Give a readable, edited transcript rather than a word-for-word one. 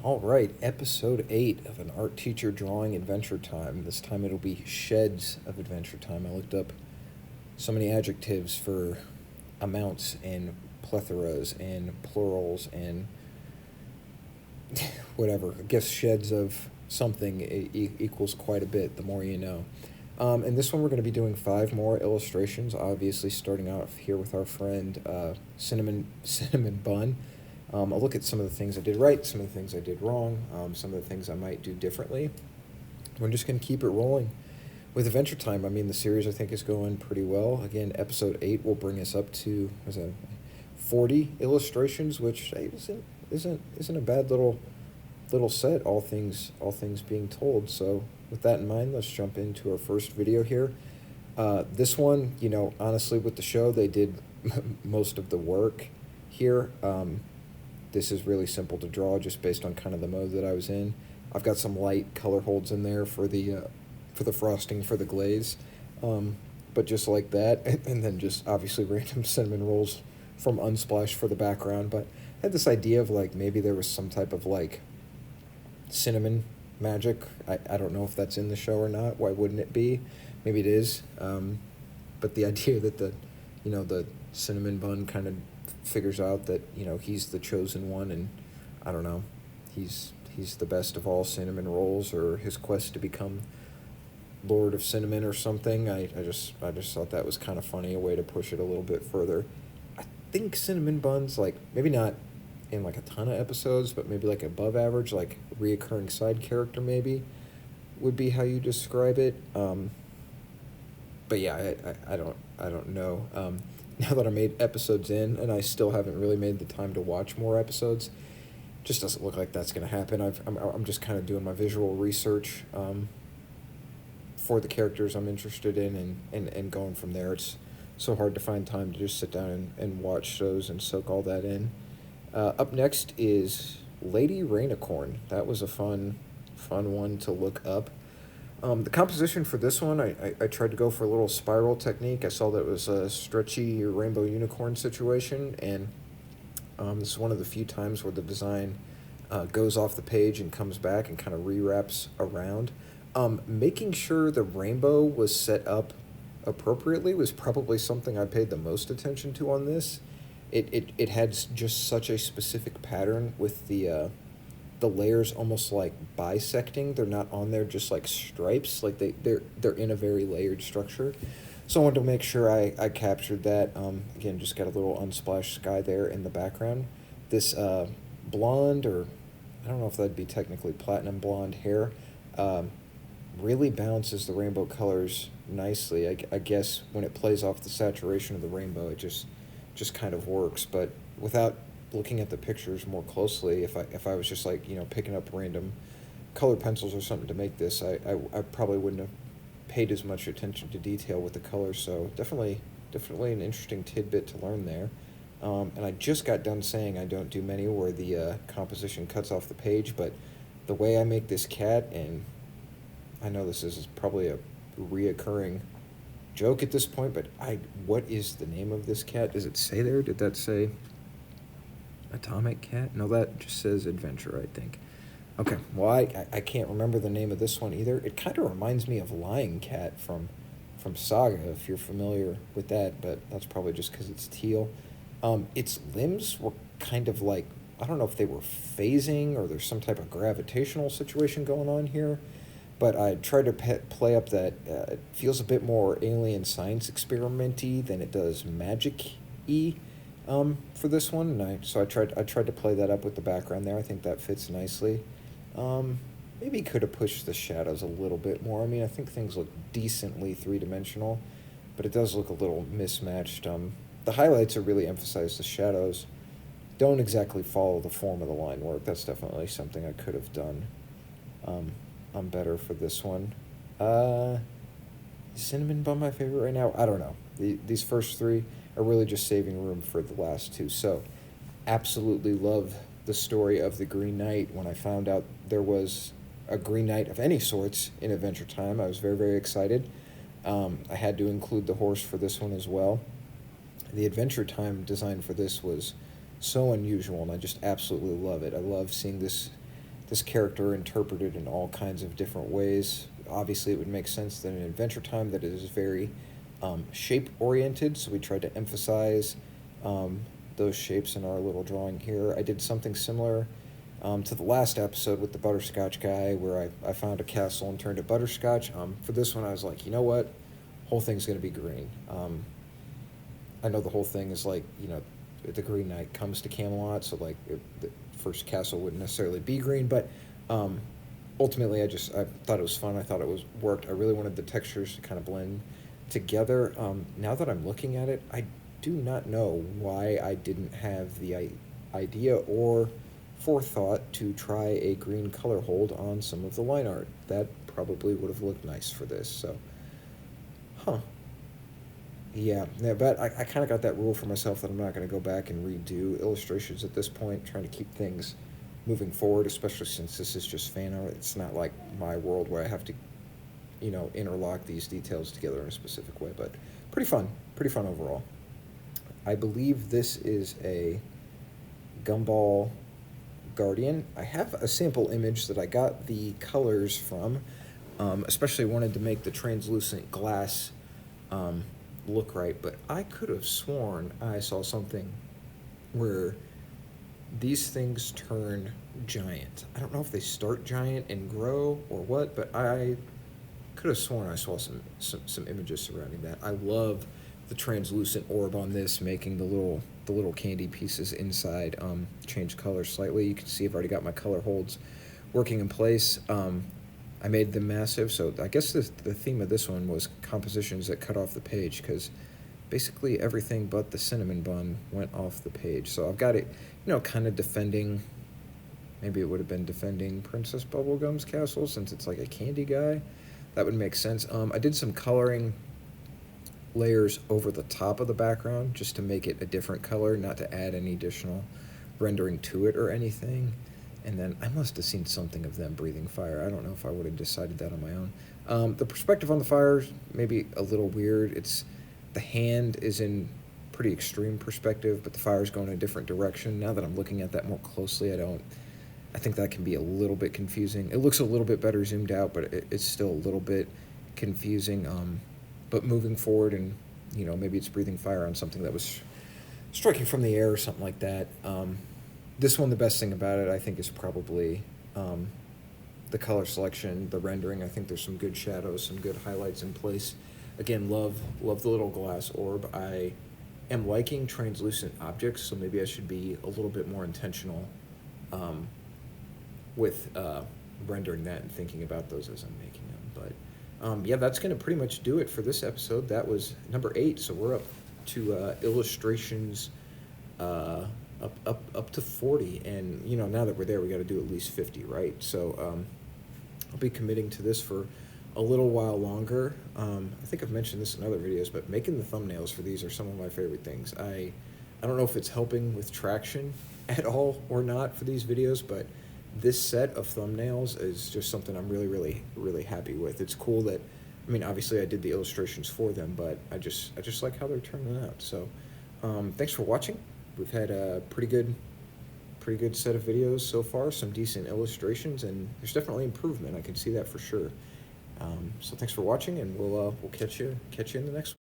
All right, episode 8 of an art teacher drawing Adventure Time. This time it'll be SHEDS of Adventure Time. I looked up so many adjectives for amounts and plethoras and plurals and whatever. I guess sheds of something equals quite a bit, the more you know. And this one we're going to be doing 5 more illustrations, obviously starting out here with our friend Cinnamon Bun. I'll look at some of the things I did right, some of the things I did wrong, some of the things I might do differently. We're just going to keep it rolling. With Adventure Time, I mean, the series I think is going pretty well. Again, episode 8 will bring us up to 40 illustrations, which isn't a bad little set, all things being told. So with that in mind, let's jump into our first video here. This one, honestly, with the show, they did most of the work here. This is really simple to draw just based on kind of the mode that I was in. I've got some light color holds in there for the frosting for the glaze, but just like that, and then just obviously random cinnamon rolls from Unsplash for the background. But I had this idea of like maybe there was some type of like cinnamon magic. I don't know if that's in the show or not. Why wouldn't it be? Maybe it is. But the idea that the Cinnamon Bun kind of figures out that he's the chosen one, and I don't know, he's the best of all cinnamon rolls, or his quest to become Lord of Cinnamon or something. I just thought that was kind of funny, a way to push it a little bit further. I think Cinnamon Bun's like maybe not in like a ton of episodes, but maybe like above average, like reoccurring side character maybe would be how you describe it. But yeah, I don't know. Now that I made episodes in, and I still haven't really made the time to watch more episodes, just doesn't look like that's going to happen. I'm just kind of doing my visual research for the characters I'm interested in, and going from there. It's so hard to find time to just sit down and watch shows and soak all that in. Up next is Lady Rainicorn. That was a fun one to look up. The composition for this one, I tried to go for a little spiral technique. I saw that it was a stretchy rainbow unicorn situation, and this is one of the few times where the design goes off the page and comes back and kind of rewraps around. Making sure the rainbow was set up appropriately was probably something I paid the most attention to on this. It had just such a specific pattern with the layers almost like bisecting. They're not on there just like stripes, like they're in a very layered structure. So I wanted to make sure I captured that. Again, just got a little Unsplash sky there in the background. This blonde, or I don't know if that'd be technically platinum blonde hair, really balances the rainbow colors nicely. I guess when it plays off the saturation of the rainbow, it just kind of works. But without looking at the pictures more closely, if I was just like picking up random color pencils or something to make this, I probably wouldn't have paid as much attention to detail with the colors. So definitely an interesting tidbit to learn there. And I just got done saying I don't do many where the composition cuts off the page, but the way I make this cat, and I know this is probably a reoccurring joke at this point, but what is the name of this cat? Does it say there? Did that say Atomic Cat? No, that just says Adventure, I think. Okay, well, I can't remember the name of this one either. It kind of reminds me of Lion Cat from Saga, if you're familiar with that, but that's probably just because it's teal. Its limbs were kind of like, I don't know if they were phasing or there's some type of gravitational situation going on here, but I tried to play up that it feels a bit more alien science experiment-y than it does magic-y. For this one, and I tried to play that up with the background there. I think that fits nicely. Maybe could have pushed the shadows a little bit more. I mean, I think things look decently three-dimensional, but it does look a little mismatched. The highlights are really emphasized. The shadows don't exactly follow the form of the line work. That's definitely something I could have done better for this one. Cinnamon Bun my favorite right now? I don't know. These first 3 are really just saving room for the last 2. So absolutely love the story of the Green Knight. When I found out there was a Green Knight of any sorts in Adventure Time, I was very, very excited. I had to include the horse for this one as well. The Adventure Time design for this was so unusual, and I just absolutely love it. I love seeing this this character interpreted in all kinds of different ways. Obviously, it would make sense that in Adventure Time that it is very shape-oriented, so we tried to emphasize those shapes in our little drawing here. I did something similar to the last episode with the butterscotch guy, where I found a castle and turned it butterscotch. For this one, I was like, you know what? Whole thing's going to be green. I know the whole thing is like, you know, the Green Knight comes to Camelot, so like the first castle wouldn't necessarily be green, but ultimately I thought it was fun. I thought it was worked. I really wanted the textures to kind of blend together. Now that I'm looking at it, I do not know why I didn't have the idea or forethought to try a green color hold on some of the line art. That probably would have looked nice for this, so yeah, but I kind of got that rule for myself that I'm not going to go back and redo illustrations at this point, trying to keep things moving forward, especially since this is just fan art. It's not like my world where I have to, you know, interlock these details together in a specific way, but pretty fun overall. I believe this is a Gumball Guardian. I have a sample image that I got the colors from, especially wanted to make the translucent glass look right, but I could have sworn I saw something where these things turn giant. I don't know if they start giant and grow or what, but I could have sworn I saw some images surrounding that. I love the translucent orb on this, making the little candy pieces inside change color slightly. You can see I've already got my color holds working in place. I made them massive, so I guess the theme of this one was compositions that cut off the page, because basically everything but the Cinnamon Bun went off the page. So I've got it, you know, kind of defending, maybe it would have been defending Princess Bubblegum's castle, since it's like a candy guy. That would make sense. I did some coloring layers over the top of the background just to make it a different color, not to add any additional rendering to it or anything. And then I must have seen something of them breathing fire. I don't know if I would have decided that on my own. The perspective on the fire is maybe a little weird. The hand is in pretty extreme perspective, but the fire's going in a different direction. Now that I'm looking at that more closely, I think that can be a little bit confusing. It looks a little bit better zoomed out, but it's still a little bit confusing. But moving forward, and you know, maybe it's breathing fire on something that was striking from the air or something like that. This one, the best thing about it, I think, is probably the color selection, the rendering. I think there's some good shadows, some good highlights in place. Again, love the little glass orb. I am liking translucent objects, so maybe I should be a little bit more intentional with rendering that and thinking about those as I'm making them. But yeah, that's going to pretty much do it for this episode. That was number 8, so we're up to illustrations up to 40, and you know, now that we're there, we got to do at least 50, right? So I'll be committing to this for a little while longer. I think I've mentioned this in other videos, but making the thumbnails for these are some of my favorite things. I don't know if it's helping with traction at all or not for these videos, but this set of thumbnails is just something I'm really happy with. It's cool that, I mean, obviously I did the illustrations for them, but I just like how they're turning out. So thanks for watching. We've had a pretty good set of videos so far, some decent illustrations, and there's definitely improvement. I can see that for sure. So thanks for watching, and we'll catch you in the next one.